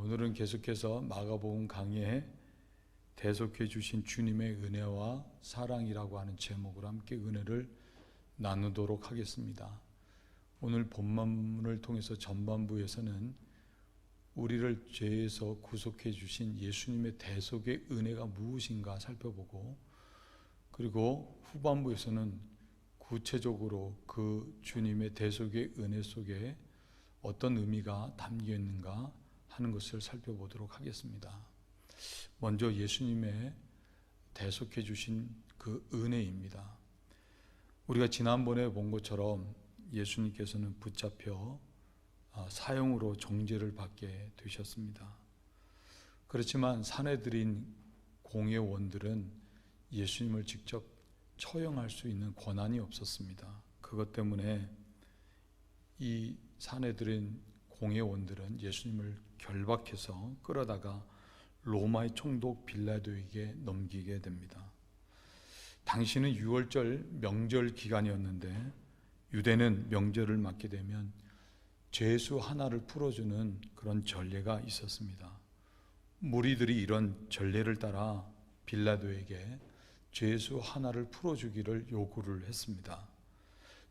오늘은 계속해서 마가복음 강의에 대속해 주신 주님의 은혜와 사랑이라고 하는 제목으로 함께 은혜를 나누도록 하겠습니다. 오늘 본문을 통해서 전반부에서는 우리를 죄에서 구속해 주신 예수님의 대속의 은혜가 무엇인가 살펴보고, 그리고 후반부에서는 구체적으로 그 주님의 대속의 은혜 속에 어떤 의미가 담겨 있는가 하는 것을 살펴보도록 하겠습니다. 먼저 예수님의 대속해 주신 그 은혜입니다. 우리가 지난번에 본 것처럼 예수님께서는 붙잡혀 사형으로 정죄를 받게 되셨습니다. 그렇지만 사내들인 공회원들은 예수님을 직접 처형할 수 있는 권한이 없었습니다. 그것 때문에 이 사내들인 공회원들은 예수님을 결박해서 끌어다가 로마의 총독 빌라도에게 넘기게 됩니다. 당시는 유월절 명절 기간이었는데 유대는 명절을 맞게 되면 죄수 하나를 풀어주는 그런 전례가 있었습니다. 무리들이 이런 전례를 따라 빌라도에게 죄수 하나를 풀어주기를 요구를 했습니다.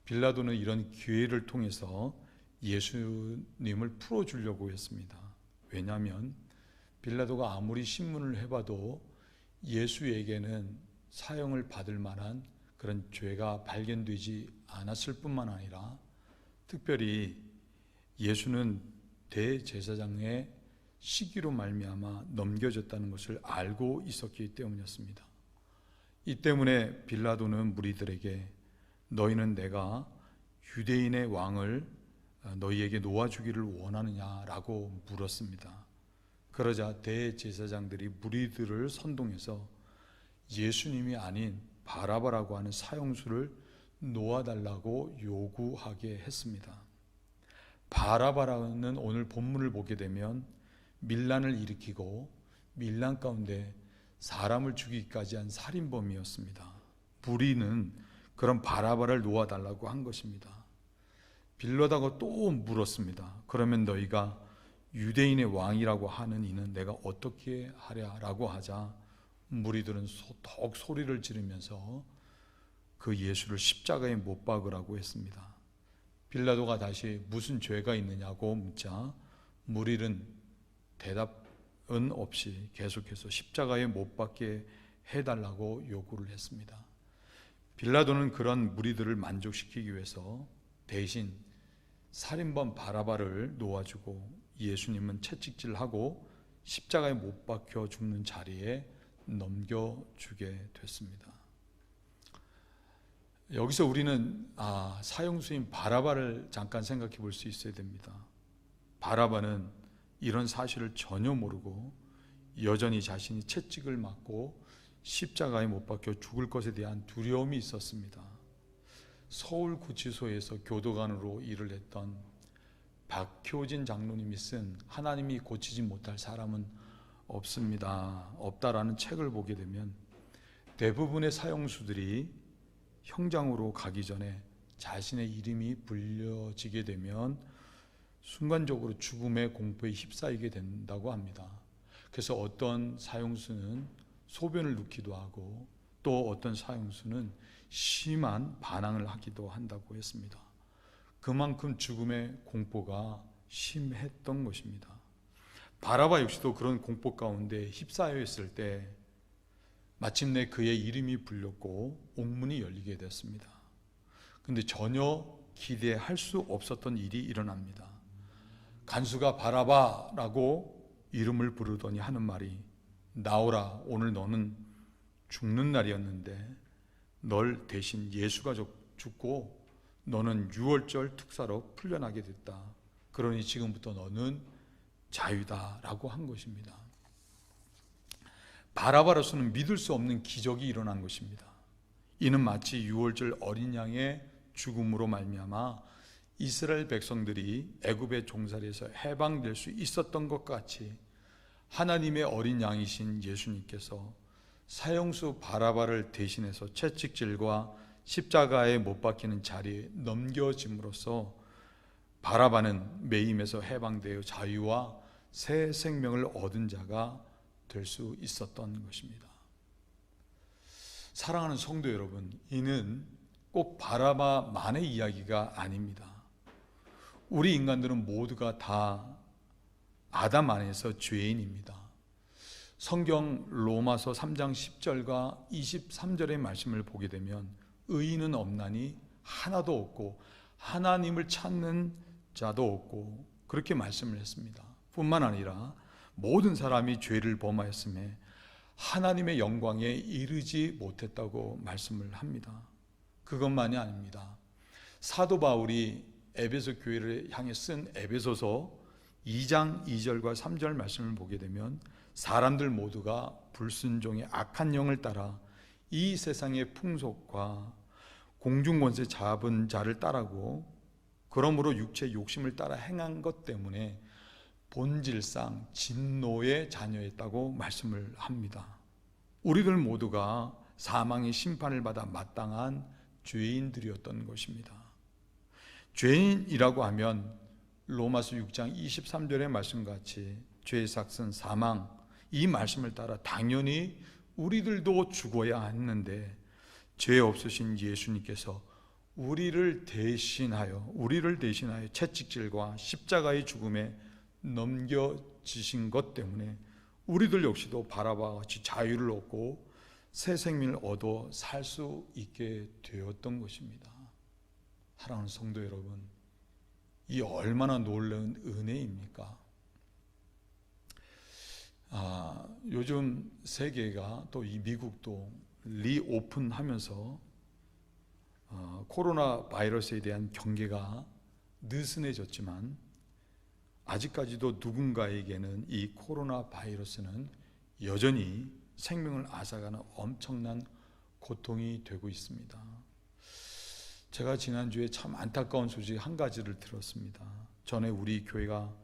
빌라도는 이런 기회를 통해서 예수님을 풀어주려고 했습니다. 왜냐하면 빌라도가 아무리 신문을 해봐도 예수에게는 사형을 받을 만한 그런 죄가 발견되지 않았을 뿐만 아니라 특별히 예수는 대제사장의 시기로 말미암아 넘겨졌다는 것을 알고 있었기 때문이었습니다. 이 때문에 빌라도는 무리들에게 너희는 내가 유대인의 왕을 너희에게 놓아주기를 원하느냐라고 물었습니다. 그러자 대제사장들이 무리들을 선동해서 예수님이 아닌 바라바라고 하는 사형수를 놓아달라고 요구하게 했습니다. 바라바라는 오늘 본문을 보게 되면 밀란을 일으키고 밀란 가운데 사람을 죽이기까지 한 살인범이었습니다. 무리는 그런 바라바를 놓아달라고 한 것입니다. 빌라도가 또 물었습니다. 그러면 너희가 유대인의 왕이라고 하는 이는 내가 어떻게 하랴라고 하자 무리들은 더욱 소리를 지르면서 그 예수를 십자가에 못 박으라고 했습니다. 빌라도가 다시 무슨 죄가 있느냐고 묻자 무리는 대답은 없이 계속해서 십자가에 못 박게 해달라고 요구를 했습니다. 빌라도는 그런 무리들을 만족시키기 위해서 대신 살인범 바라바를 놓아주고 예수님은 채찍질하고 십자가에 못 박혀 죽는 자리에 넘겨주게 됐습니다. 여기서 우리는 사형수인 바라바를 잠깐 생각해 볼 수 있어야 됩니다. 바라바는 이런 사실을 전혀 모르고 여전히 자신이 채찍을 맞고 십자가에 못 박혀 죽을 것에 대한 두려움이 있었습니다. 서울구치소에서 교도관으로 일을 했던 박효진 장로님이 쓴 하나님이 고치지 못할 사람은 없다라는 책을 보게 되면 대부분의 사형수들이 형장으로 가기 전에 자신의 이름이 불려지게 되면 순간적으로 죽음의 공포에 휩싸이게 된다고 합니다. 그래서 어떤 사형수는 소변을 눕기도 하고 또 어떤 사형수는 심한 반항을 하기도 한다고 했습니다. 그만큼 죽음의 공포가 심했던 것입니다. 바라바 역시도 그런 공포 가운데 휩싸여 있을 때 마침내 그의 이름이 불렸고 옥문이 열리게 됐습니다. 그런데 전혀 기대할 수 없었던 일이 일어납니다. 간수가 바라바라고 이름을 부르더니 하는 말이 나오라, 오늘 너는 죽는 날이었는데 널 대신 예수가 죽고 너는 유월절 특사로 풀려나게 됐다. 그러니 지금부터 너는 자유다라고 한 것입니다. 바라바로서는 믿을 수 없는 기적이 일어난 것입니다. 이는 마치 유월절 어린 양의 죽음으로 말미암아 이스라엘 백성들이 애굽의 종살이에서 해방될 수 있었던 것 같이 하나님의 어린 양이신 예수님께서 사형수 바라바를 대신해서 채찍질과 십자가에 못 박히는 자리에 넘겨짐으로써 바라바는 매임에서 해방되어 자유와 새 생명을 얻은 자가 될 수 있었던 것입니다. 사랑하는 성도 여러분, 이는 꼭 바라바만의 이야기가 아닙니다. 우리 인간들은 모두가 다 아담 안에서 죄인입니다. 성경 로마서 3장 10절과 23절의 말씀을 보게 되면 의인은 없나니 하나도 없고 하나님을 찾는 자도 없고 그렇게 말씀을 했습니다. 뿐만 아니라 모든 사람이 죄를 범하였음에 하나님의 영광에 이르지 못했다고 말씀을 합니다. 그것만이 아닙니다. 사도 바울이 에베소 교회를 향해 쓴 에베소서 2장 2절과 3절 말씀을 보게 되면 사람들 모두가 불순종의 악한 영을 따라 이 세상의 풍속과 공중권세 잡은 자를 따르고 그러므로 육체의 욕심을 따라 행한 것 때문에 본질상 진노의 자녀였다고 말씀을 합니다. 우리들 모두가 사망의 심판을 받아 마땅한 죄인들이었던 것입니다. 죄인이라고 하면 로마서 6장 23절의 말씀같이 죄의 삭은 사망, 이 말씀을 따라 당연히 우리들도 죽어야 했는데 죄 없으신 예수님께서 우리를 대신하여 채찍질과 십자가의 죽음에 넘겨지신 것 때문에 우리들 역시도 바라바와 같이 자유를 얻고 새 생명을 얻어 살 수 있게 되었던 것입니다. 사랑하는 성도 여러분, 이 얼마나 놀라운 은혜입니까? 요즘 세계가 또 이 미국도 리오픈하면서 코로나 바이러스에 대한 경계가 느슨해졌지만 아직까지도 누군가에게는 이 코로나 바이러스는 여전히 생명을 앗아가는 엄청난 고통이 되고 있습니다. 제가 지난주에 참 안타까운 소식 한 가지를 들었습니다. 전에 우리 교회가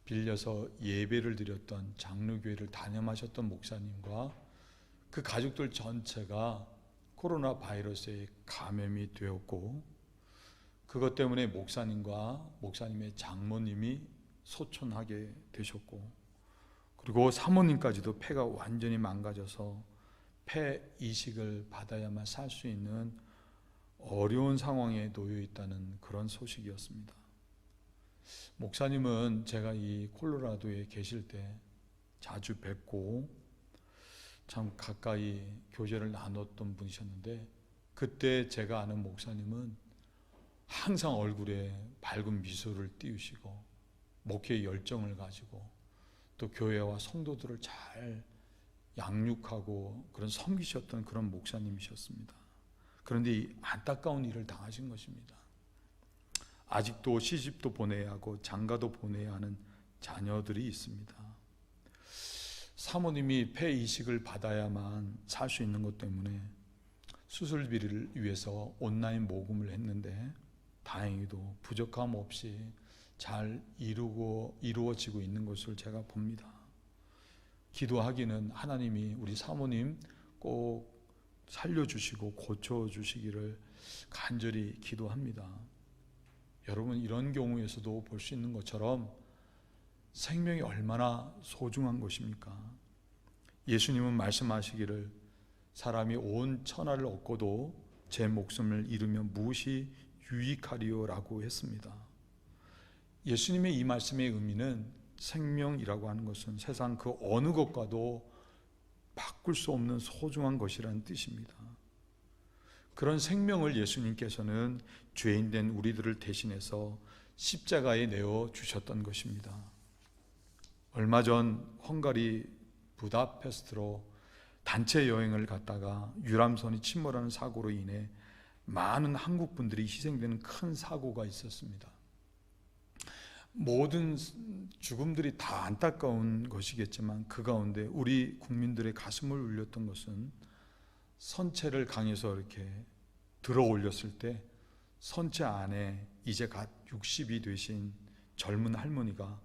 빌려서 예배를 드렸던 장로교회를 단임하셨던 목사님과 그 가족들 전체가 코로나 바이러스에 감염이 되었고 그것 때문에 목사님과 목사님의 장모님이 소천하게 되셨고 그리고 사모님까지도 폐가 완전히 망가져서 폐 이식을 받아야만 살 수 있는 어려운 상황에 놓여 있다는 그런 소식이었습니다. 목사님은 제가 이 콜로라도에 계실 때 자주 뵙고 참 가까이 교제를 나눴던 분이셨는데 그때 제가 아는 목사님은 항상 얼굴에 밝은 미소를 띄우시고 목회의 열정을 가지고 또 교회와 성도들을 잘 양육하고 그런 섬기셨던 그런 목사님이셨습니다. 그런데 이 안타까운 일을 당하신 것입니다. 아직도 시집도 보내야 하고 장가도 보내야 하는 자녀들이 있습니다. 사모님이 폐 이식을 받아야만 살 수 있는 것 때문에 수술비를 위해서 온라인 모금을 했는데 다행히도 부족함 없이 잘 이루어지고 있는 것을 제가 봅니다. 기도하기는 하나님이 우리 사모님 꼭 살려주시고 고쳐주시기를 간절히 기도합니다. 여러분, 이런 경우에서도 볼 수 있는 것처럼 생명이 얼마나 소중한 것입니까? 예수님은 말씀하시기를 사람이 온 천하를 얻고도 제 목숨을 잃으면 무엇이 유익하리요라고 했습니다. 예수님의 이 말씀의 의미는 생명이라고 하는 것은 세상 그 어느 것과도 바꿀 수 없는 소중한 것이라는 뜻입니다. 그런 생명을 예수님께서는 죄인된 우리들을 대신해서 십자가에 내어 주셨던 것입니다. 얼마 전 헝가리 부다페스트로 단체 여행을 갔다가 유람선이 침몰하는 사고로 인해 많은 한국 분들이 희생되는 큰 사고가 있었습니다. 모든 죽음들이 다 안타까운 것이겠지만 그 가운데 우리 국민들의 가슴을 울렸던 것은 선체를 강에서 이렇게 들어 올렸을 때 선체 안에 이제 갓 60이 되신 젊은 할머니가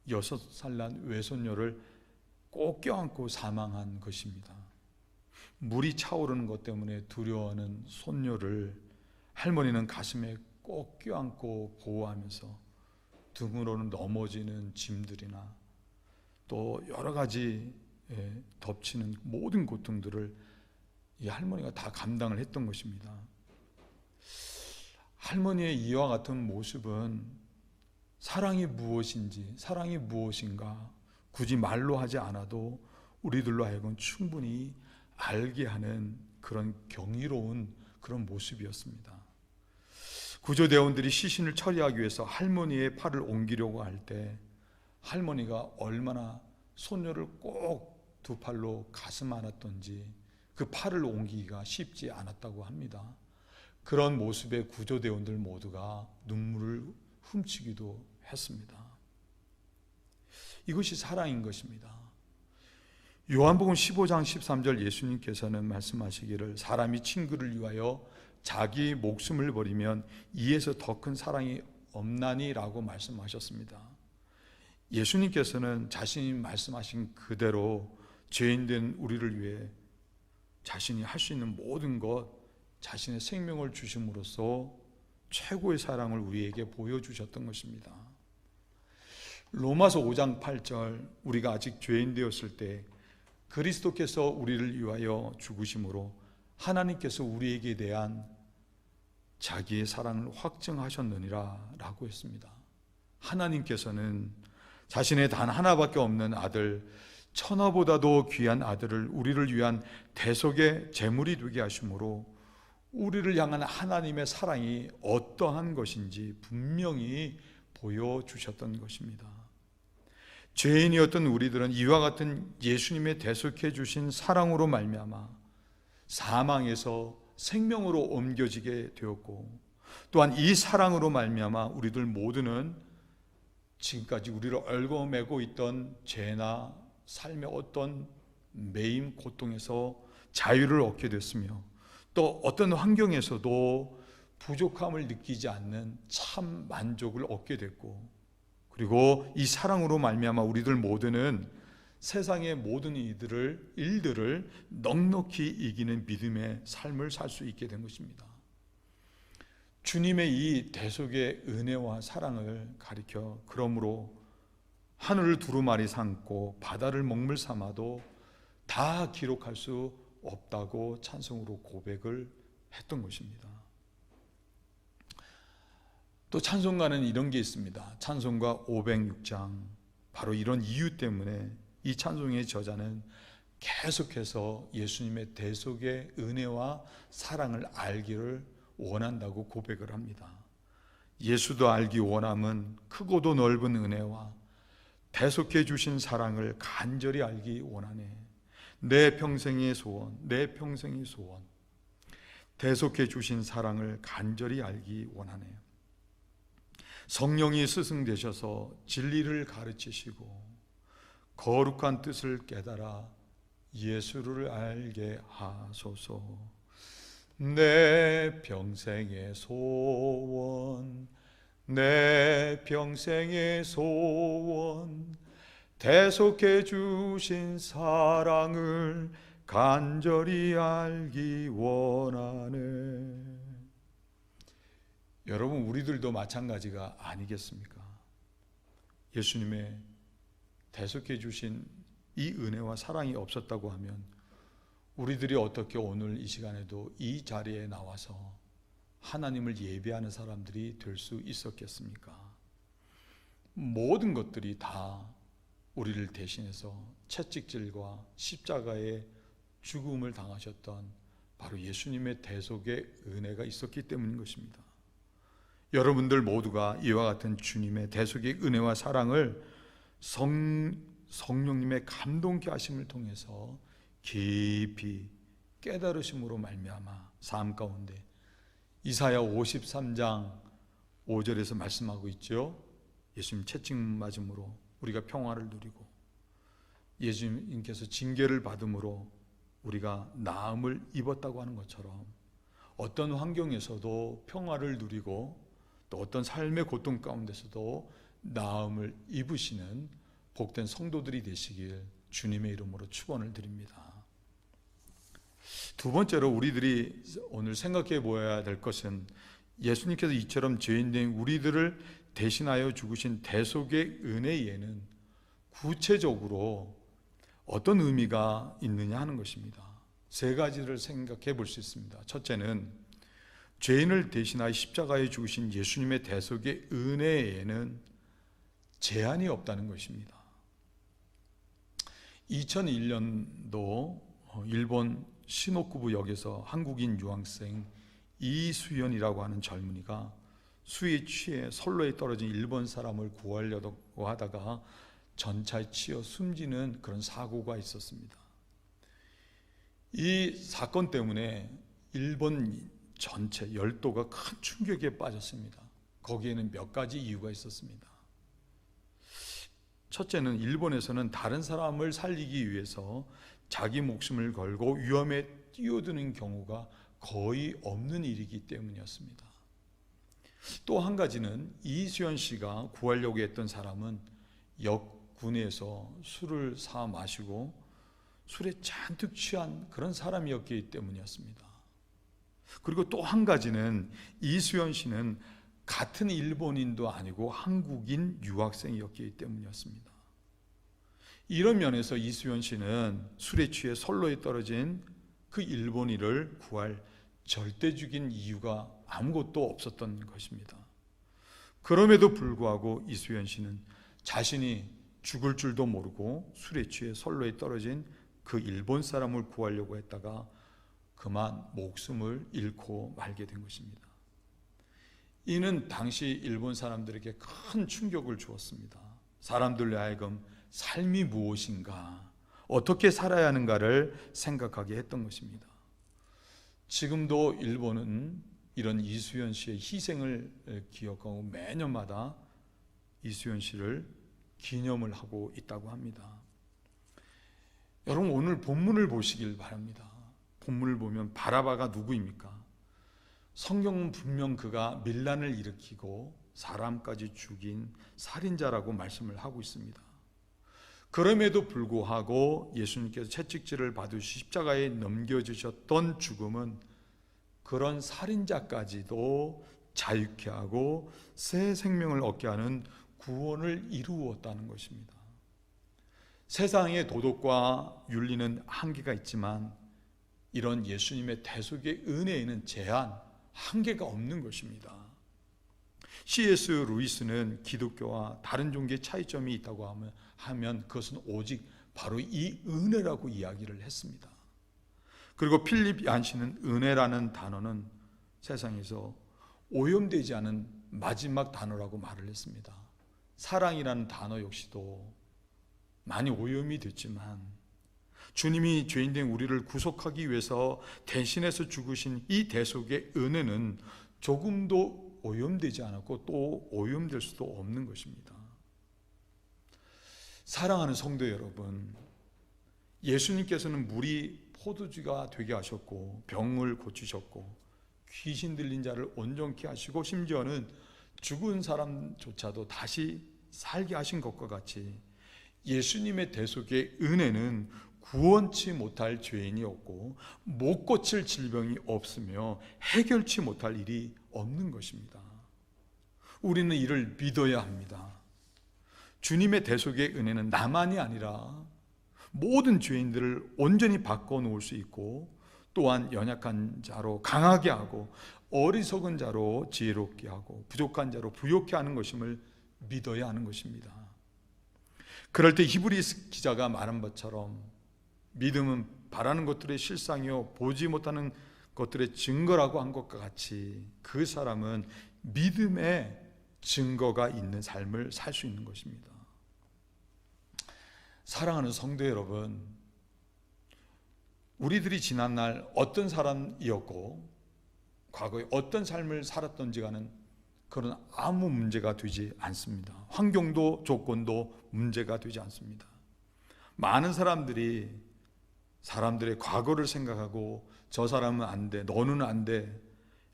6살 난 외손녀를 꼭 껴안고 사망한 것입니다. 물이 차오르는 것 때문에 두려워하는 손녀를 할머니는 가슴에 꼭 껴안고 보호하면서 등으로는 넘어지는 짐들이나 또 여러 가지 덮치는 모든 고통들을 이 할머니가 다 감당을 했던 것입니다. 할머니의 이와 같은 모습은 사랑이 무엇인지, 사랑이 무엇인가 굳이 말로 하지 않아도 우리들로 하여금 충분히 알게 하는 그런 경이로운 그런 모습이었습니다. 구조대원들이 시신을 처리하기 위해서 할머니의 팔을 옮기려고 할 때 할머니가 얼마나 손녀를 꼭 두 팔로 가슴 안았던지 그 팔을 옮기기가 쉽지 않았다고 합니다. 그런 모습에 구조대원들 모두가 눈물을 훔치기도 했습니다. 이것이 사랑인 것입니다. 요한복음 15장 13절 예수님께서는 말씀하시기를 사람이 친구를 위하여 자기 목숨을 버리면 이에서 더 큰 사랑이 없나니 라고 말씀하셨습니다. 예수님께서는 자신이 말씀하신 그대로 죄인된 우리를 위해 자신이 할 수 있는 모든 것, 자신의 생명을 주심으로써 최고의 사랑을 우리에게 보여주셨던 것입니다. 로마서 5장 8절 우리가 아직 죄인 되었을 때 그리스도께서 우리를 위하여 죽으심으로 하나님께서 우리에게 대한 자기의 사랑을 확증하셨느니라 라고 했습니다. 하나님께서는 자신의 단 하나밖에 없는 아들, 천하보다도 귀한 아들을 우리를 위한 대속의 제물이 되게 하심으로 우리를 향한 하나님의 사랑이 어떠한 것인지 분명히 보여주셨던 것입니다. 죄인이었던 우리들은 이와 같은 예수님의 대속해 주신 사랑으로 말미암아 사망에서 생명으로 옮겨지게 되었고, 또한 이 사랑으로 말미암아 우리들 모두는 지금까지 우리를 얽어매고 있던 죄나 삶의 어떤 매임 고통에서 자유를 얻게 됐으며, 또 어떤 환경에서도 부족함을 느끼지 않는 참 만족을 얻게 됐고, 그리고 이 사랑으로 말미암아 우리들 모두는 세상의 모든 일들을 넉넉히 이기는 믿음의 삶을 살 수 있게 된 것입니다. 주님의 이 대속의 은혜와 사랑을 가리켜 그러므로 하늘을 두루마리 삼고 바다를 먹물 삼아도 다 기록할 수 없다고 찬송으로 고백을 했던 것입니다. 또 찬송가는 이런 게 있습니다. 찬송가 506장. 바로 이런 이유 때문에 이 찬송의 저자는 계속해서 예수님의 대속의 은혜와 사랑을 알기를 원한다고 고백을 합니다. 예수도 알기 원함은 크고도 넓은 은혜와 대속해 주신 사랑을 간절히 알기 원하네. 내 평생의 소원, 내 평생의 소원. 대속해 주신 사랑을 간절히 알기 원하네. 성령이 스승되셔서 진리를 가르치시고 거룩한 뜻을 깨달아 예수를 알게 하소서. 내 평생의 소원, 내 평생의 소원, 대속해 주신 사랑을 간절히 알기 원하네. 여러분, 우리들도 마찬가지가 아니겠습니까? 예수님의 대속해 주신 이 은혜와 사랑이 없었다고 하면 우리들이 어떻게 오늘 이 시간에도 이 자리에 나와서 하나님을 예배하는 사람들이 될 수 있었겠습니까? 모든 것들이 다 우리를 대신해서 채찍질과 십자가의 죽음을 당하셨던 바로 예수님의 대속의 은혜가 있었기 때문인 것입니다. 여러분들 모두가 이와 같은 주님의 대속의 은혜와 사랑을 성령님의 감동케 하심을 통해서 깊이 깨달으심으로 말미암아 삶 가운데 이사야 53장 5절에서 말씀하고 있죠. 예수님 채찍 맞음으로 우리가 평화를 누리고 예수님께서 징계를 받음으로 우리가 나음을 입었다고 하는 것처럼 어떤 환경에서도 평화를 누리고 또 어떤 삶의 고통 가운데서도 나음을 입으시는 복된 성도들이 되시길 주님의 이름으로 축원을 드립니다. 두 번째로 우리들이 오늘 생각해 보아야 될 것은 예수님께서 이처럼 죄인된 우리들을 대신하여 죽으신 대속의 은혜에는 구체적으로 어떤 의미가 있느냐 하는 것입니다. 세 가지를 생각해 볼 수 있습니다. 첫째는 죄인을 대신하여 십자가에 죽으신 예수님의 대속의 은혜에는 제한이 없다는 것입니다. 2001년도 일본 시노쿠부역에서 한국인 유학생 이수연이라고 하는 젊은이가 술에 취해 선로에 떨어진 일본 사람을 구하려고 하다가 전차에 치여 숨지는 그런 사고가 있었습니다. 이 사건 때문에 일본 전체 열도가 큰 충격에 빠졌습니다. 거기에는 몇 가지 이유가 있었습니다. 첫째는 일본에서는 다른 사람을 살리기 위해서 자기 목숨을 걸고 위험에 뛰어드는 경우가 거의 없는 일이기 때문이었습니다. 또 한 가지는 이수연 씨가 구하려고 했던 사람은 역군에서 술을 사 마시고 술에 잔뜩 취한 그런 사람이었기 때문이었습니다. 그리고 또 한 가지는 이수연 씨는 같은 일본인도 아니고 한국인 유학생이었기 때문이었습니다. 이런 면에서 이수연 씨는 술에 취해 선로에 떨어진 그 일본인을 구할 절대적인 이유가 아무것도 없었던 것입니다. 그럼에도 불구하고 이수연 씨는 자신이 죽을 줄도 모르고 술에 취해 선로에 떨어진 그 일본 사람을 구하려고 했다가 그만 목숨을 잃고 말게 된 것입니다. 이는 당시 일본 사람들에게 큰 충격을 주었습니다. 사람들로 하여금 삶이 무엇인가, 어떻게 살아야 하는가를 생각하게 했던 것입니다. 지금도 일본은 이런 이수연 씨의 희생을 기억하고 매년마다 이수연 씨를 기념을 하고 있다고 합니다. 여러분, 오늘 본문을 보시길 바랍니다. 본문을 보면 바라바가 누구입니까? 성경은 분명 그가 밀란을 일으키고 사람까지 죽인 살인자라고 말씀을 하고 있습니다. 그럼에도 불구하고 예수님께서 채찍질을 받으시 십자가에 넘겨주셨던 죽음은 그런 살인자까지도 자유케 하고 새 생명을 얻게 하는 구원을 이루었다는 것입니다. 세상의 도덕과 윤리는 한계가 있지만 이런 예수님의 대속의 은혜에는 제한, 한계가 없는 것입니다. C.S. 루이스는 기독교와 다른 종교의 차이점이 있다고 하면 그것은 오직 바로 이 은혜라고 이야기를 했습니다. 그리고 필립 얀시는 은혜라는 단어는 세상에서 오염되지 않은 마지막 단어라고 말을 했습니다. 사랑이라는 단어 역시도 많이 오염이 됐지만 주님이 죄인된 우리를 구속하기 위해서 대신해서 죽으신 이 대속의 은혜는 조금도 오염되지 않았고 또 오염될 수도 없는 것입니다. 사랑하는 성도 여러분, 예수님께서는 물이 포도주가 되게 하셨고 병을 고치셨고 귀신 들린 자를 온전케 하시고 심지어는 죽은 사람조차도 다시 살게 하신 것과 같이 예수님의 대속의 은혜는 구원치 못할 죄인이 없고 못 고칠 질병이 없으며 해결치 못할 일이 없는 것입니다. 우리는 이를 믿어야 합니다. 주님의 대속의 은혜는 나만이 아니라 모든 죄인들을 온전히 바꿔놓을 수 있고 또한 연약한 자로 강하게 하고 어리석은 자로 지혜롭게 하고 부족한 자로 부요케 하는 것임을 믿어야 하는 것입니다. 그럴 때 히브리서 기자가 말한 것처럼 믿음은 바라는 것들의 실상이요 보지 못하는 것들의 증거라고 한 것과 같이 그 사람은 믿음의 증거가 있는 삶을 살 수 있는 것입니다. 사랑하는 성도 여러분, 우리들이 지난날 어떤 사람이었고 과거에 어떤 삶을 살았던지 가는 그런 아무 문제가 되지 않습니다. 환경도 조건도 문제가 되지 않습니다. 많은 사람들이 사람들의 과거를 생각하고 저 사람은 안 돼, 너는 안 돼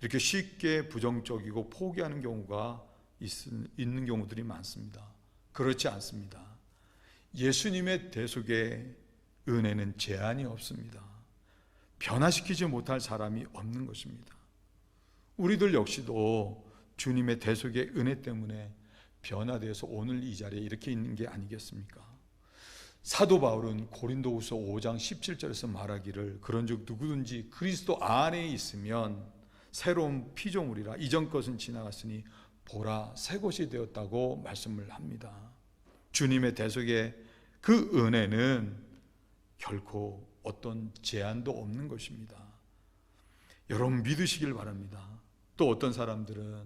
이렇게 쉽게 부정적이고 포기하는 경우가 있는 경우들이 많습니다. 그렇지 않습니다. 예수님의 대속의 은혜는 제한이 없습니다. 변화시키지 못할 사람이 없는 것입니다. 우리들 역시도 주님의 대속의 은혜 때문에 변화되어서 오늘 이 자리에 이렇게 있는 게 아니겠습니까? 사도 바울은 고린도후서 5장 17절에서 말하기를 그런즉 누구든지 그리스도 안에 있으면 새로운 피조물이라 이전 것은 지나갔으니 보라 새 것이 되었다고 말씀을 합니다. 주님의 대속의 그 은혜는 결코 어떤 제한도 없는 것입니다. 여러분 믿으시길 바랍니다. 또 어떤 사람들은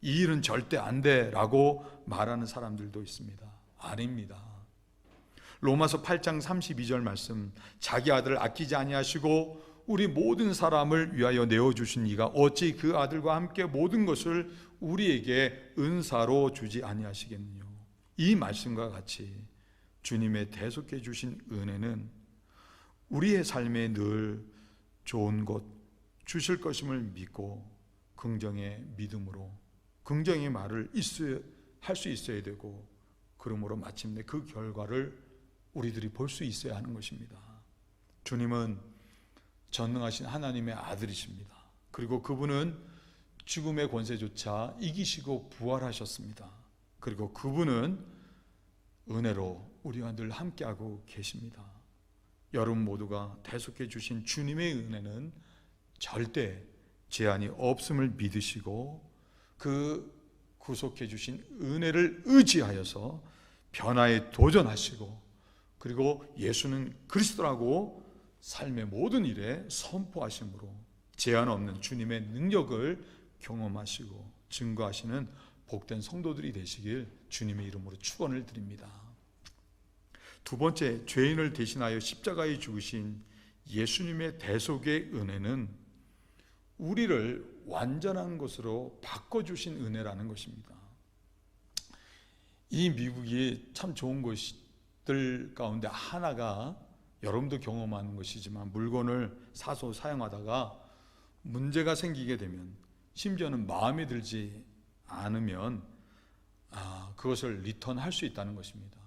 이 일은 절대 안 돼라고 말하는 사람들도 있습니다. 아닙니다. 로마서 8장 32절 말씀, 자기 아들을 아끼지 아니하시고 우리 모든 사람을 위하여 내어주신 이가 어찌 그 아들과 함께 모든 것을 우리에게 은사로 주지 아니하시겠느냐. 이 말씀과 같이 주님의 대속해 주신 은혜는 우리의 삶에 늘 좋은 것 주실 것임을 믿고 긍정의 믿음으로 긍정의 말을 할 수 있어야 되고, 그러므로 마침내 그 결과를 우리들이 볼 수 있어야 하는 것입니다. 주님은 전능하신 하나님의 아들이십니다. 그리고 그분은 죽음의 권세조차 이기시고 부활하셨습니다. 그리고 그분은 은혜로 우리와 늘 함께하고 계십니다. 여러분 모두가 대속해 주신 주님의 은혜는 절대 제한이 없음을 믿으시고 그 구속해 주신 은혜를 의지하여서 변화에 도전하시고, 그리고 예수는 그리스도라고 삶의 모든 일에 선포하심으로 제한 없는 주님의 능력을 경험하시고 증거하시는 복된 성도들이 되시길 주님의 이름으로 축원을 드립니다. 두 번째, 죄인을 대신하여 십자가에 죽으신 예수님의 대속의 은혜는 우리를 완전한 것으로 바꿔주신 은혜라는 것입니다. 이 미국이 참 좋은 것들 가운데 하나가 여러분도 경험하는 것이지만, 물건을 사서 사용하다가 문제가 생기게 되면, 심지어는 마음에 들지 않으면 그것을 리턴할 수 있다는 것입니다.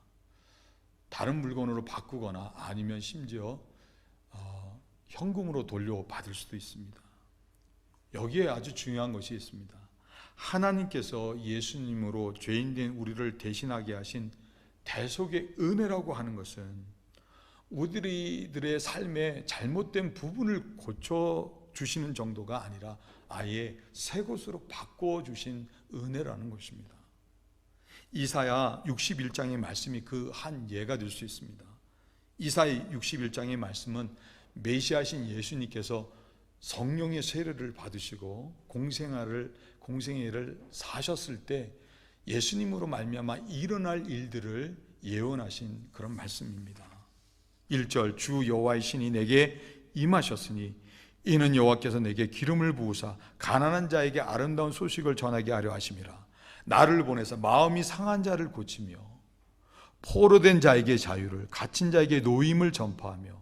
다른 물건으로 바꾸거나 아니면 심지어 현금으로 돌려받을 수도 있습니다. 여기에 아주 중요한 것이 있습니다. 하나님께서 예수님으로 죄인된 우리를 대신하게 하신 대속의 은혜라고 하는 것은 우리들의 삶의 잘못된 부분을 고쳐주시는 정도가 아니라 아예 새 것으로 바꿔주신 은혜라는 것입니다. 이사야 61장의 말씀이 그 한 예가 될 수 있습니다. 이사야 61장의 말씀은 메시아신 예수님께서 성령의 세례를 받으시고 공생애를 사셨을 때 예수님으로 말미암아 일어날 일들을 예언하신 그런 말씀입니다. 1절, 주 여호와의 신이 내게 임하셨으니 이는 여호와께서 내게 기름을 부으사 가난한 자에게 아름다운 소식을 전하게 하려 하심이라. 나를 보내서 마음이 상한 자를 고치며 포로된 자에게 자유를, 갇힌 자에게 노임을 전파하며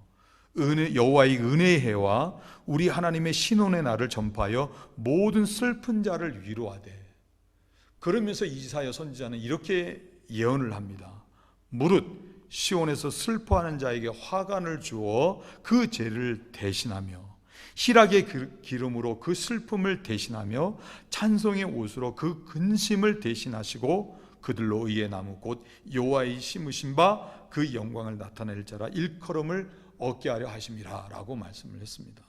여호와의 은혜의 해와 우리 하나님의 신원의 날을 전파하여 모든 슬픈 자를 위로하되. 그러면서 이사야 선지자는 이렇게 예언을 합니다. 무릇 시온에서 슬퍼하는 자에게 화관을 주어 그 죄를 대신하며 희락의 기름으로 그 슬픔을 대신하며 찬송의 옷으로 그 근심을 대신하시고 그들로 의의 나무 곧 여호와의 심으신 바 그 영광을 나타낼 자라 일컬음을 얻게 하려 하심이라 라고 말씀을 했습니다.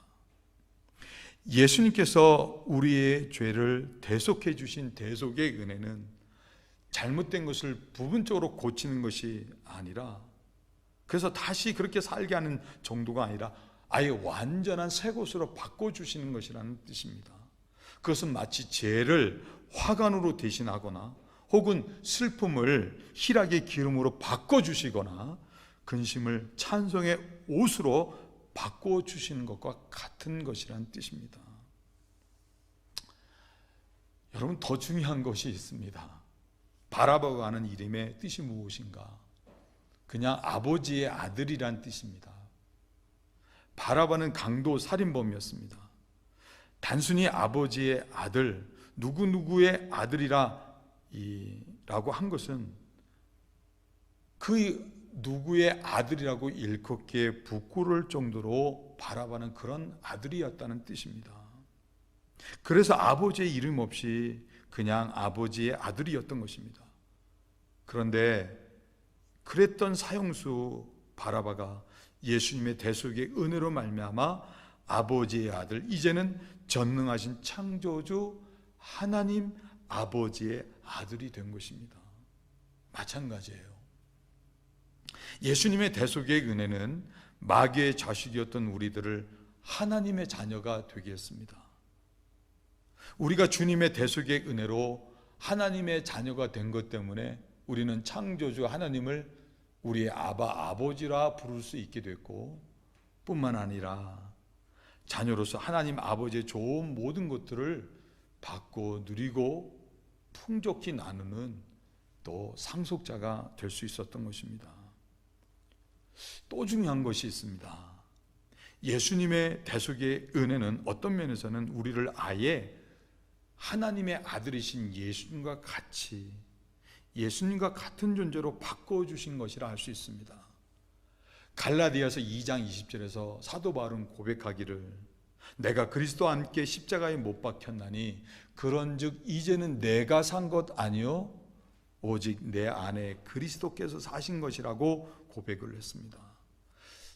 예수님께서 우리의 죄를 대속해 주신 대속의 은혜는 잘못된 것을 부분적으로 고치는 것이 아니라, 그래서 다시 그렇게 살게 하는 정도가 아니라 아예 완전한 새 것으로 바꿔주시는 것이라는 뜻입니다. 그것은 마치 죄를 화관으로 대신하거나 혹은 슬픔을 희락의 기름으로 바꿔주시거나 근심을 찬송의 옷으로 바꿔주시는 것과 같은 것이라는 뜻입니다. 여러분, 더 중요한 것이 있습니다. 바라바가 하는 이름의 뜻이 무엇인가? 그냥 아버지의 아들이란 뜻입니다. 바라바는 강도 살인범이었습니다. 단순히 아버지의 아들, 누구누구의 아들이라 라고 한 것은 그 누구의 아들이라고 일컫기에 부끄러울 정도로 바라바는 그런 아들이었다는 뜻입니다. 그래서 아버지의 이름 없이 그냥 아버지의 아들이었던 것입니다. 그런데 그랬던 사형수 바라바가 예수님의 대속의 은혜로 말미암아 아버지의 아들, 이제는 전능하신 창조주 하나님 아버지의 아들이 된 것입니다. 마찬가지예요. 예수님의 대속의 은혜는 마귀의 자식이었던 우리들을 하나님의 자녀가 되게 했습니다. 우리가 주님의 대속의 은혜로 하나님의 자녀가 된 것 때문에 우리는 창조주 하나님을 우리의 아버지라 부를 수 있게 됐고, 뿐만 아니라 자녀로서 하나님 아버지의 좋은 모든 것들을 받고 누리고 풍족히 나누는 또 상속자가 될 수 있었던 것입니다. 또 중요한 것이 있습니다. 예수님의 대속의 은혜는 어떤 면에서는 우리를 아예 하나님의 아들이신 예수님과 같이, 예수님과 같은 존재로 바꿔주신 것이라 할 수 있습니다. 갈라디아서 2장 20절에서 사도 바울은 고백하기를, 내가 그리스도와 함께 십자가에 못 박혔나니 그런즉 이제는 내가 산 것 아니요 오직 내 안에 그리스도께서 사신 것이라고 고백을 했습니다.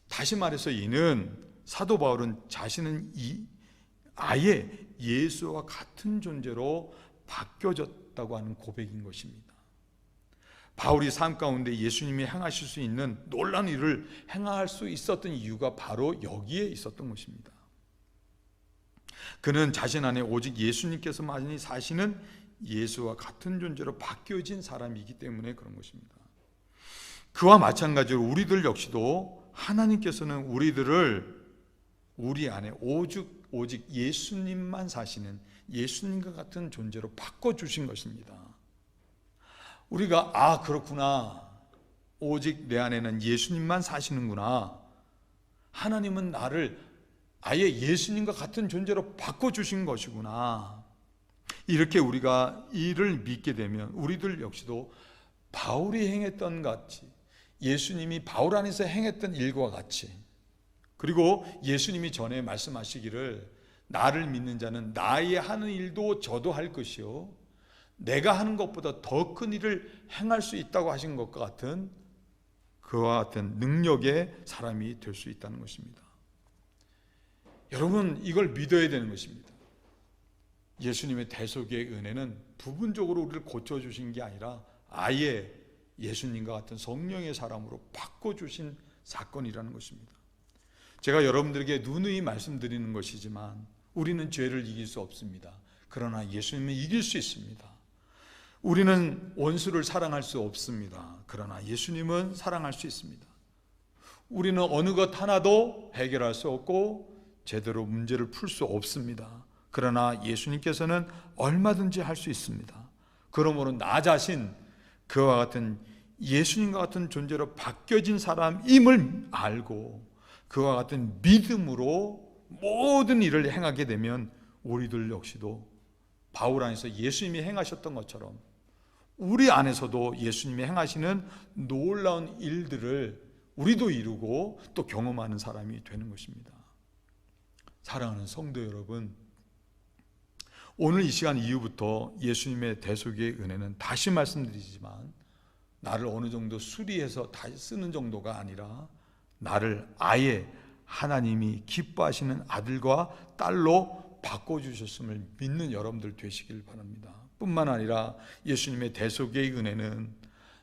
다시 말해서 이는 사도 바울은 자신은 아예 예수와 같은 존재로 바뀌어졌다고 하는 고백인 것입니다. 바울이 삶 가운데 예수님이 행하실 수 있는 놀라운 일을 행할 수 있었던 이유가 바로 여기에 있었던 것입니다. 그는 자신 안에 오직 예수님께서만이 사시는 예수와 같은 존재로 바뀌어진 사람이기 때문에 그런 것입니다. 그와 마찬가지로 우리들 역시도 하나님께서는 우리들을 우리 안에 오직 예수님만 사시는 예수님과 같은 존재로 바꿔주신 것입니다. 우리가 그렇구나, 오직 내 안에는 예수님만 사시는구나, 하나님은 나를 아예 예수님과 같은 존재로 바꿔주신 것이구나, 이렇게 우리가 이를 믿게 되면 우리들 역시도 바울이 행했던 같이, 예수님이 바울 안에서 행했던 일과 같이, 그리고 예수님이 전에 말씀하시기를 나를 믿는 자는 나의 하는 일도 저도 할 것이요 내가 하는 것보다 더 큰 일을 행할 수 있다고 하신 것과 같은 그와 같은 능력의 사람이 될 수 있다는 것입니다. 여러분, 이걸 믿어야 되는 것입니다. 예수님의 대속의 은혜는 부분적으로 우리를 고쳐주신 게 아니라 아예 예수님과 같은 성령의 사람으로 바꿔주신 사건이라는 것입니다. 제가 여러분들에게 누누이 말씀드리는 것이지만 우리는 죄를 이길 수 없습니다. 그러나 예수님은 이길 수 있습니다. 우리는 원수를 사랑할 수 없습니다. 그러나 예수님은 사랑할 수 있습니다. 우리는 어느 것 하나도 해결할 수 없고 제대로 문제를 풀 수 없습니다. 그러나 예수님께서는 얼마든지 할 수 있습니다. 그러므로 나 자신 그와 같은 예수님과 같은 존재로 바뀌어진 사람임을 알고 그와 같은 믿음으로 모든 일을 행하게 되면 우리들 역시도 바울 안에서 예수님이 행하셨던 것처럼 우리 안에서도 예수님이 행하시는 놀라운 일들을 우리도 이루고 또 경험하는 사람이 되는 것입니다. 사랑하는 성도 여러분, 오늘 이 시간 이후부터 예수님의 대속의 은혜는 다시 말씀드리지만 나를 어느 정도 수리해서 다시 쓰는 정도가 아니라 나를 아예 하나님이 기뻐하시는 아들과 딸로 바꿔주셨음을 믿는 여러분들 되시길 바랍니다. 뿐만 아니라 예수님의 대속의 은혜는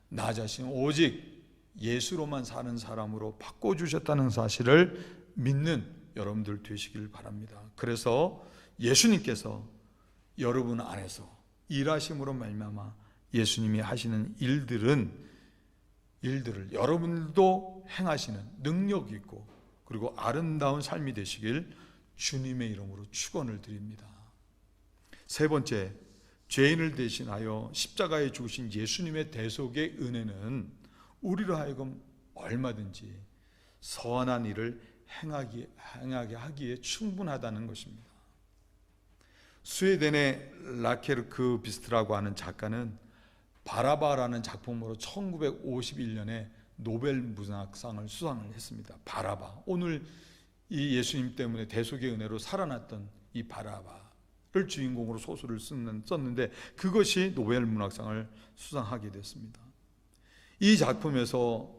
나 자신 오직 예수로만 사는 사람으로 바꿔주셨다는 사실을 믿는 여러분들 되시길 바랍니다. 그래서 예수님께서 여러분 안에서 일하심으로 말미암아 예수님이 하시는 일들을 여러분도 행하시는 능력 있고 그리고 아름다운 삶이 되시길 주님의 이름으로 축원을 드립니다. 세 번째, 죄인을 대신하여 십자가에 죽으신 예수님의 대속의 은혜는 우리로 하여금 얼마든지 선한 일을 행하게 하기에 충분하다는 것입니다. 스웨덴의 라케르크 비스트라고 하는 작가는 바라바라는 작품으로 1951년에 노벨 문학상을 수상을 했습니다. 바라바, 오늘 이 예수님 때문에 대속의 은혜로 살아났던 이 바라바를 주인공으로 소설을 썼는데 그것이 노벨 문학상을 수상하게 됐습니다. 이 작품에서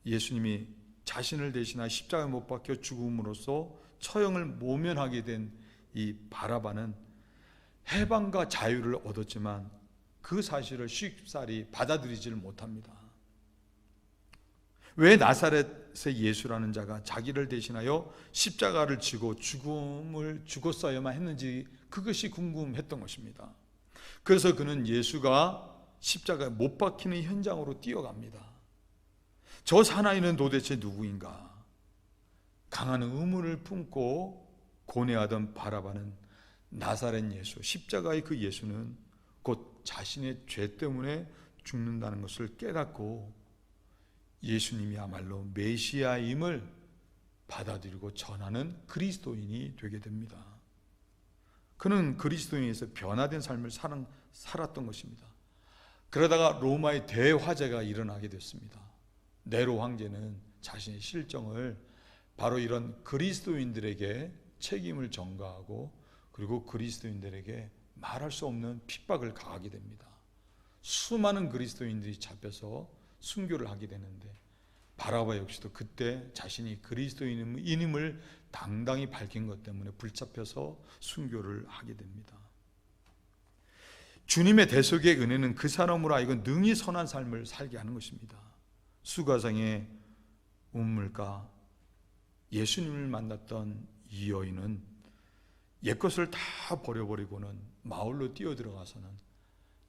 예수님이 자신을 대신하여 십자가에 못 박혀 죽음으로써 처형을 모면하게 된 이 바라바는 해방과 자유를 얻었지만 그 사실을 쉽사리 받아들이지를 못합니다. 왜 나사렛의 예수라는 자가 자기를 대신하여 십자가를 지고 죽음을 죽었어야만 했는지 그것이 궁금했던 것입니다. 그래서 그는 예수가 십자가에 못 박히는 현장으로 뛰어갑니다. 저 사나이는 도대체 누구인가? 강한 의문을 품고 고뇌하던 바라바는 나사렛 예수, 십자가의 그 예수는 곧 자신의 죄 때문에 죽는다는 것을 깨닫고 예수님이야말로 메시아임을 받아들이고 전하는 그리스도인이 되게 됩니다. 그는 그리스도인에서 변화된 삶을 살았던 것입니다. 그러다가 로마의 대화재가 일어나게 됐습니다. 네로 황제는 자신의 실정을 바로 이런 그리스도인들에게 책임을 전가하고 그리고 그리스도인들에게 말할 수 없는 핍박을 가하게 됩니다. 수많은 그리스도인들이 잡혀서 순교를 하게 되는데 바라바 역시도 그때 자신이 그리스도인임을 당당히 밝힌 것 때문에 붙잡혀서 순교를 하게 됩니다. 주님의 대속의 은혜는 그 사람으로 하여금 능히 선한 삶을 살게 하는 것입니다. 수가상의 운물가 예수님을 만났던 이 여인은 옛것을 다 버려버리고는 마을로 뛰어들어가서는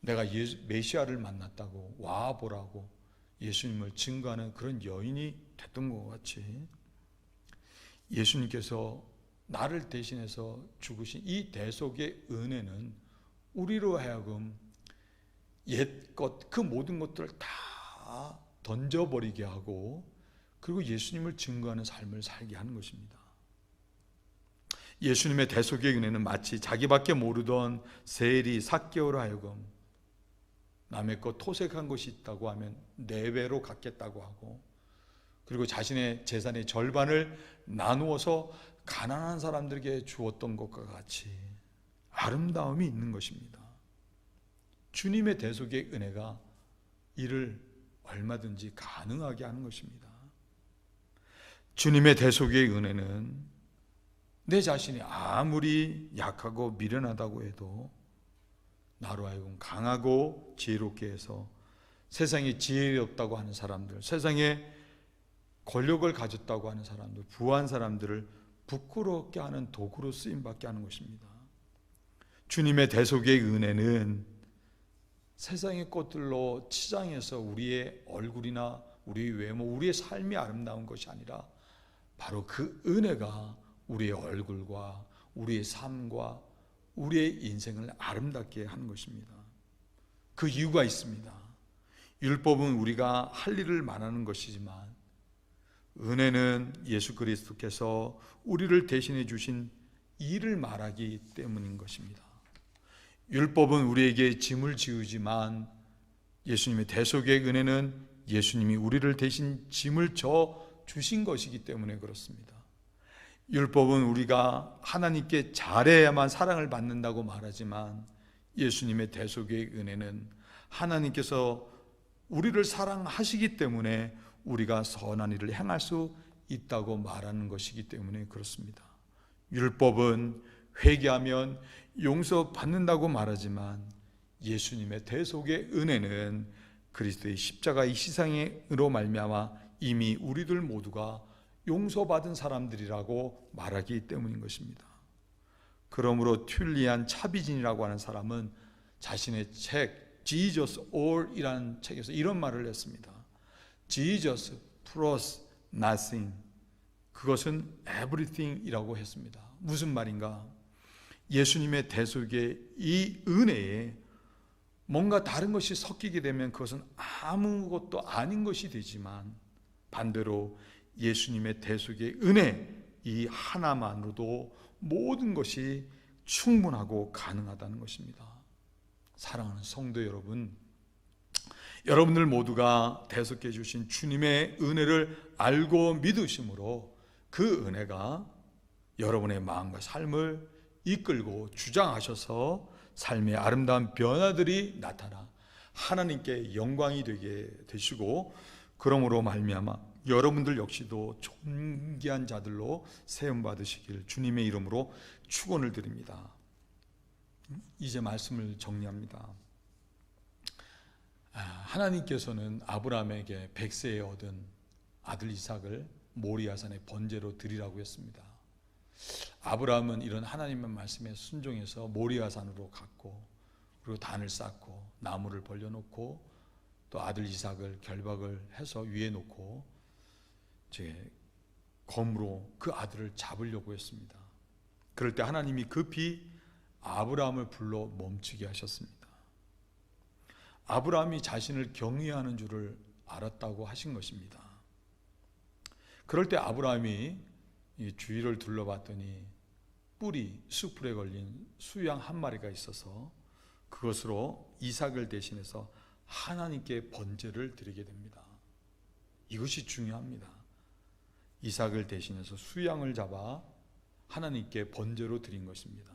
내가 메시아를 만났다고 와보라고 예수님을 증거하는 그런 여인이 됐던 것 같이 예수님께서 나를 대신해서 죽으신 이 대속의 은혜는 우리로 하여금 옛것 그 모든 것들을 다 던져버리게 하고 그리고 예수님을 증거하는 삶을 살게 하는 것입니다. 예수님의 대속의 은혜는 마치 자기밖에 모르던 세리 삭개오로 하여금 남의 것 토색한 것이 있다고 하면 4배로 갚겠다고 하고 그리고 자신의 재산의 절반을 나누어서 가난한 사람들에게 주었던 것과 같이 아름다움이 있는 것입니다. 주님의 대속의 은혜가 이를 얼마든지 가능하게 하는 것입니다. 주님의 대속의 은혜는 내 자신이 아무리 약하고 미련하다고 해도 나로 하여금 강하고 지혜롭게 해서 세상에 지혜롭다고 하는 사람들, 세상에 권력을 가졌다고 하는 사람들, 부한 사람들을 부끄럽게 하는 도구로 쓰임받게 하는 것입니다. 주님의 대속의 은혜는 세상의 것들로 치장해서 우리의 얼굴이나 우리의 외모, 우리의 삶이 아름다운 것이 아니라 바로 그 은혜가 우리의 얼굴과 우리의 삶과 우리의 인생을 아름답게 하는 것입니다. 그 이유가 있습니다. 율법은 우리가 할 일을 말하는 것이지만 은혜는 예수 그리스도께서 우리를 대신해 주신 일을 말하기 때문인 것입니다. 율법은 우리에게 짐을 지우지만 예수님의 대속의 은혜는 예수님이 우리를 대신 짐을 져 주신 것이기 때문에 그렇습니다. 율법은 우리가 하나님께 잘해야만 사랑을 받는다고 말하지만 예수님의 대속의 은혜는 하나님께서 우리를 사랑하시기 때문에 우리가 선한 일을 행할 수 있다고 말하는 것이기 때문에 그렇습니다. 율법은 회개하면 용서받는다고 말하지만 예수님의 대속의 은혜는 그리스도의 십자가의 희생으로 말미암아 이미 우리들 모두가 용서받은 사람들이라고 말하기 때문인 것입니다. 그러므로 튠리안 차비진이라고 하는 사람은 자신의 책 Jesus All이라는 책에서 이런 말을 했습니다. Jesus plus nothing, 그것은 everything이라고 했습니다. 무슨 말인가? 예수님의 대속의 이 은혜에 뭔가 다른 것이 섞이게 되면 그것은 아무것도 아닌 것이 되지만 반대로 예수님의 대속의 은혜 이 하나만으로도 모든 것이 충분하고 가능하다는 것입니다. 사랑하는 성도 여러분, 여러분들 모두가 대속해 주신 주님의 은혜를 알고 믿으심으로 그 은혜가 여러분의 마음과 삶을 이끌고 주장하셔서 삶의 아름다운 변화들이 나타나 하나님께 영광이 되게 되시고 그러므로 말미암아 여러분들 역시도 존귀한 자들로 세움받으시길 주님의 이름으로 축원을 드립니다. 이제 말씀을 정리합니다. 하나님께서는 아브라함에게 100세에 얻은 아들 이삭을 모리아산의 번제로 드리라고 했습니다. 아브라함은 이런 하나님의 말씀에 순종해서 모리아산으로 갔고, 그리고 단을 쌓고 나무를 벌려놓고 또 아들 이삭을 결박을 해서 위에 놓고 검으로 그 아들을 잡으려고 했습니다. 그럴 때 하나님이 급히 아브라함을 불러 멈추게 하셨습니다. 아브라함이 자신을 경외하는 줄을 알았다고 하신 것입니다. 그럴 때 아브라함이 이 주위를 둘러봤더니 숯불에 걸린 수양 한 마리가 있어서 그것으로 이삭을 대신해서 하나님께 번제를 드리게 됩니다. 이것이 중요합니다. 이삭을 대신해서 수양을 잡아 하나님께 번제로 드린 것입니다.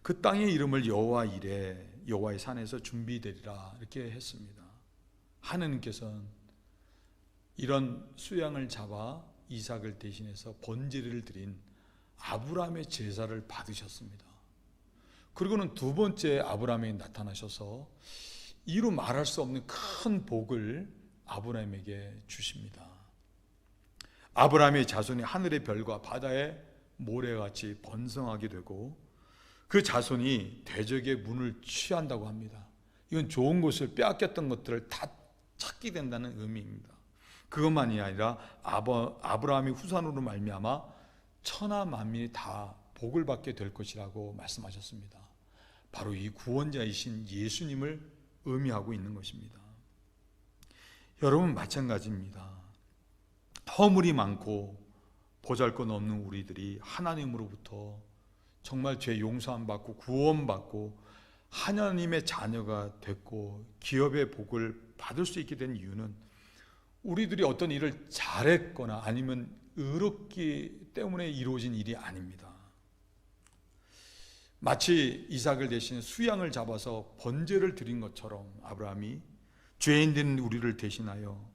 그 땅의 이름을 여호와 이레, 여호와의 산에서 준비되리라 이렇게 했습니다. 하나님께서는 이런 수양을 잡아 이삭을 대신해서 번제를 드린 아브라함의 제사를 받으셨습니다. 그리고는 두 번째 아브라함에 나타나셔서 이루 말할 수 없는 큰 복을 아브라함에게 주십니다. 아브라함의 자손이 하늘의 별과 바다의 모래같이 번성하게 되고 그 자손이 대적의 문을 취한다고 합니다. 이건 좋은 것을 빼앗겼던 것들을 다 찾게 된다는 의미입니다. 그것만이 아니라 아브라함의 후손으로 말미암아 천하 만민이 다 복을 받게 될 것이라고 말씀하셨습니다. 바로 이 구원자이신 예수님을 의미하고 있는 것입니다. 여러분 마찬가지입니다. 허물이 많고 보잘것없는 우리들이 하나님으로부터 정말 죄 용서함 받고 구원받고 하나님의 자녀가 됐고 기업의 복을 받을 수 있게 된 이유는 우리들이 어떤 일을 잘했거나 아니면 의롭기 때문에 이루어진 일이 아닙니다. 마치 이삭을 대신 수양을 잡아서 번제를 드린 것처럼 아브라함이 죄인된 우리를 대신하여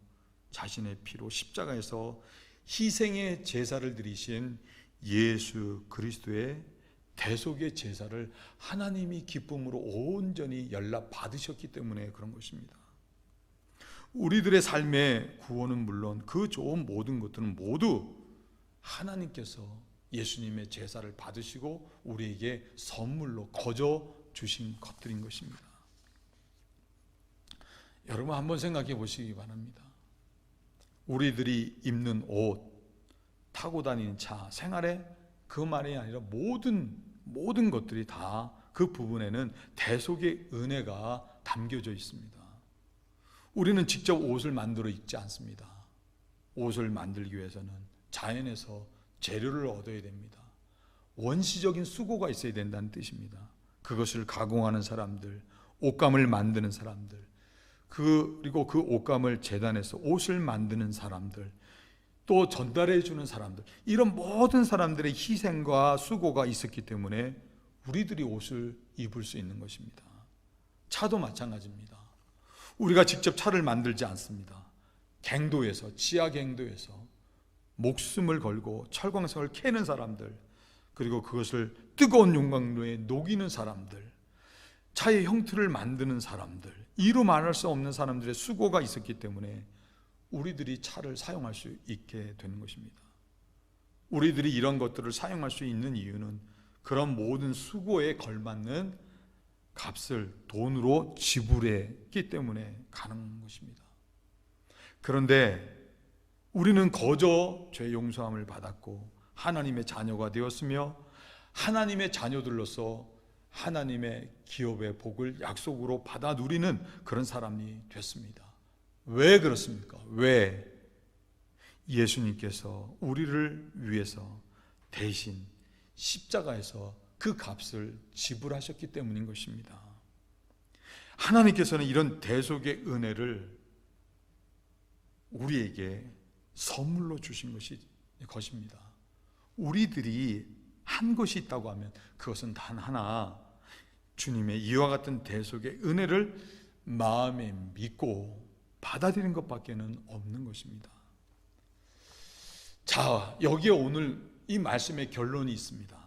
자신의 피로 십자가에서 희생의 제사를 드리신 예수 그리스도의 대속의 제사를 하나님이 기쁨으로 온전히 연락 받으셨기 때문에 그런 것입니다. 우리들의 삶의 구원은 물론 그 좋은 모든 것들은 모두 하나님께서 예수님의 제사를 받으시고 우리에게 선물로 거저 주신 것들인 것입니다. 여러분 한번 생각해 보시기 바랍니다. 우리들이 입는 옷, 타고 다니는 차, 생활에 그만이 아니라 모든 것들이 다 그 부분에는 대속의 은혜가 담겨져 있습니다. 우리는 직접 옷을 만들어 입지 않습니다. 옷을 만들기 위해서는 자연에서 재료를 얻어야 됩니다. 원시적인 수고가 있어야 된다는 뜻입니다. 그것을 가공하는 사람들, 옷감을 만드는 사람들, 그리고 그 옷감을 재단해서 옷을 만드는 사람들, 또 전달해 주는 사람들, 이런 모든 사람들의 희생과 수고가 있었기 때문에 우리들이 옷을 입을 수 있는 것입니다. 차도 마찬가지입니다. 우리가 직접 차를 만들지 않습니다. 갱도에서, 지하 갱도에서 목숨을 걸고 철광석을 캐는 사람들, 그리고 그것을 뜨거운 용광로에 녹이는 사람들, 차의 형틀을 만드는 사람들, 이루 말할 수 없는 사람들의 수고가 있었기 때문에 우리들이 차를 사용할 수 있게 되는 것입니다. 우리들이 이런 것들을 사용할 수 있는 이유는 그런 모든 수고에 걸맞는 값을 돈으로 지불했기 때문에 가능한 것입니다. 그런데 우리는 거저 죄 용서함을 받았고 하나님의 자녀가 되었으며 하나님의 자녀들로서 하나님의 기업의 복을 약속으로 받아 누리는 그런 사람이 됐습니다. 왜 그렇습니까? 왜? 예수님께서 우리를 위해서 대신 십자가에서 그 값을 지불하셨기 때문인 것입니다. 하나님께서는 이런 대속의 은혜를 우리에게 선물로 주신 것입니다. 우리들이 한 것이 있다고 하면 그것은 단 하나, 주님의 이와 같은 대속의 은혜를 마음에 믿고 받아들이는 것밖에는 없는 것입니다. 자, 여기에 오늘 이 말씀의 결론이 있습니다.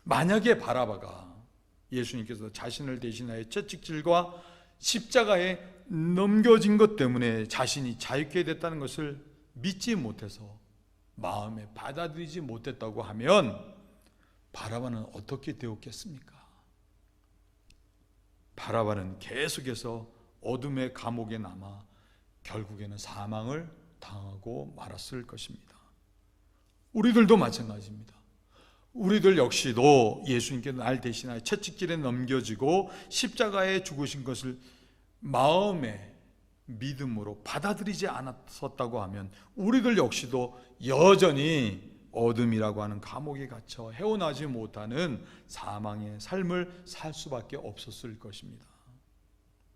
만약에 바라바가 예수님께서 자신을 대신하여 채찍질과 십자가에 넘겨진 것 때문에 자신이 자유케 됐다는 것을 믿지 못해서 마음에 받아들이지 못했다고 하면 바라바는 어떻게 되었겠습니까? 바라바는 계속해서 어둠의 감옥에 남아 결국에는 사망을 당하고 말았을 것입니다. 우리들도 마찬가지입니다. 우리들 역시도 예수님께서 날 대신하여 채찍질에 넘겨지고 십자가에 죽으신 것을 마음의 믿음으로 받아들이지 않았었다고 하면 우리들 역시도 여전히 어둠이라고 하는 감옥에 갇혀 헤어나지 못하는 사망의 삶을 살 수밖에 없었을 것입니다.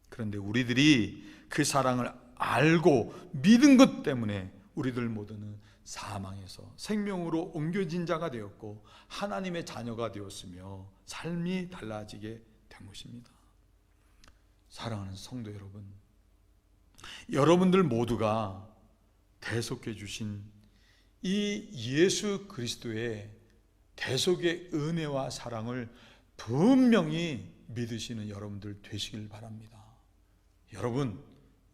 그런데 우리들이 그 사랑을 알고 믿은 것 때문에 우리들 모두는 사망에서 생명으로 옮겨진 자가 되었고 하나님의 자녀가 되었으며 삶이 달라지게 된 것입니다. 사랑하는 성도 여러분, 여러분들 모두가 대속해 주신 이 예수 그리스도의 대속의 은혜와 사랑을 분명히 믿으시는 여러분들 되시길 바랍니다.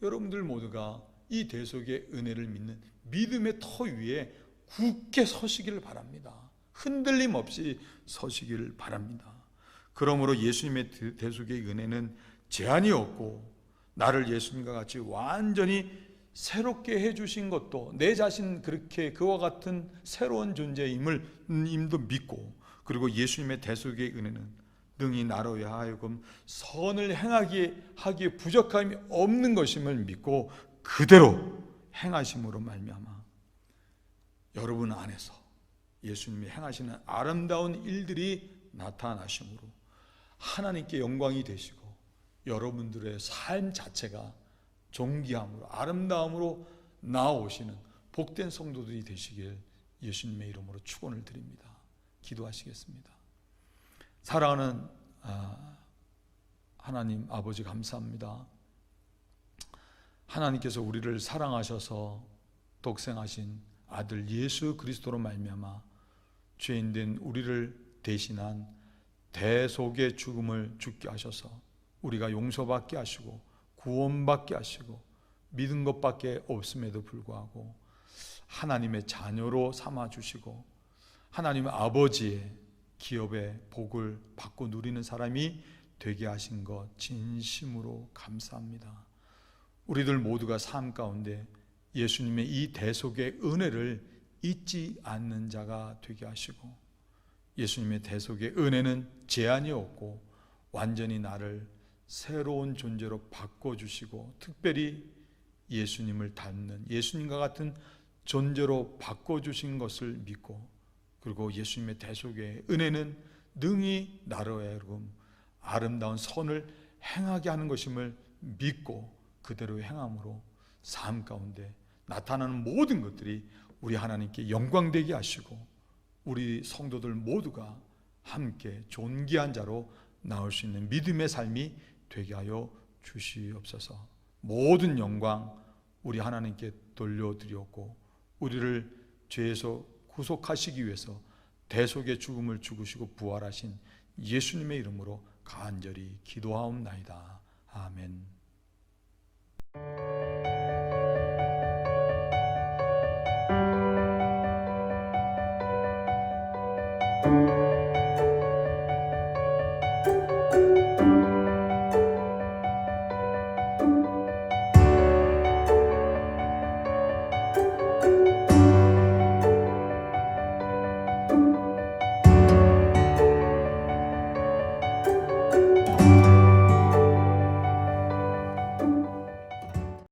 여러분들 모두가 이 대속의 은혜를 믿는 믿음의 터 위에 굳게 서시기를 바랍니다. 흔들림 없이 서시기를 바랍니다. 그러므로 예수님의 대속의 은혜는 제한이 없고 나를 예수님과 같이 완전히 새롭게 해주신 것도 내 자신 그렇게 그와 같은 새로운 존재임도 믿고, 그리고 예수님의 대속의 은혜는 능히 나로 하여금 선을 하기에 부족함이 없는 것임을 믿고 그대로 행하심으로 말미암아 여러분 안에서 예수님이 행하시는 아름다운 일들이 나타나심으로 하나님께 영광이 되시고 여러분들의 삶 자체가 존귀함으로 아름다움으로 나아오시는 복된 성도들이 되시길 예수님의 이름으로 축원을 드립니다. 기도하시겠습니다. 사랑하는 하나님 아버지, 감사합니다. 하나님께서 우리를 사랑하셔서 독생하신 아들 예수 그리스도로 말미암아 죄인된 우리를 대신한 대속의 죽음을 죽게 하셔서 우리가 용서받게 하시고 구원받게 하시고 믿은 것밖에 없음에도 불구하고 하나님의 자녀로 삼아주시고 하나님의 아버지의 기업의 복을 받고 누리는 사람이 되게 하신 것 진심으로 감사합니다. 우리들 모두가 삶 가운데 예수님의 이 대속의 은혜를 잊지 않는 자가 되게 하시고, 예수님의 대속의 은혜는 제한이 없고 완전히 나를 새로운 존재로 바꿔주시고 특별히 예수님을 닮는 예수님과 같은 존재로 바꿔주신 것을 믿고, 그리고 예수님의 대속의 은혜는 능히 나로 하여금 아름다운 선을 행하게 하는 것임을 믿고 그대로 행함으로 삶 가운데 나타나는 모든 것들이 우리 하나님께 영광되게 하시고 우리 성도들 모두가 함께 존귀한 자로 나올 수 있는 믿음의 삶이 되게 하여 주시옵소서. 모든 영광 우리 하나님께 돌려드렸고 우리를 죄에서 구속하시기 위해서 대속의 죽음을 죽으시고 부활하신 예수님의 이름으로 간절히 기도하옵나이다. 아멘.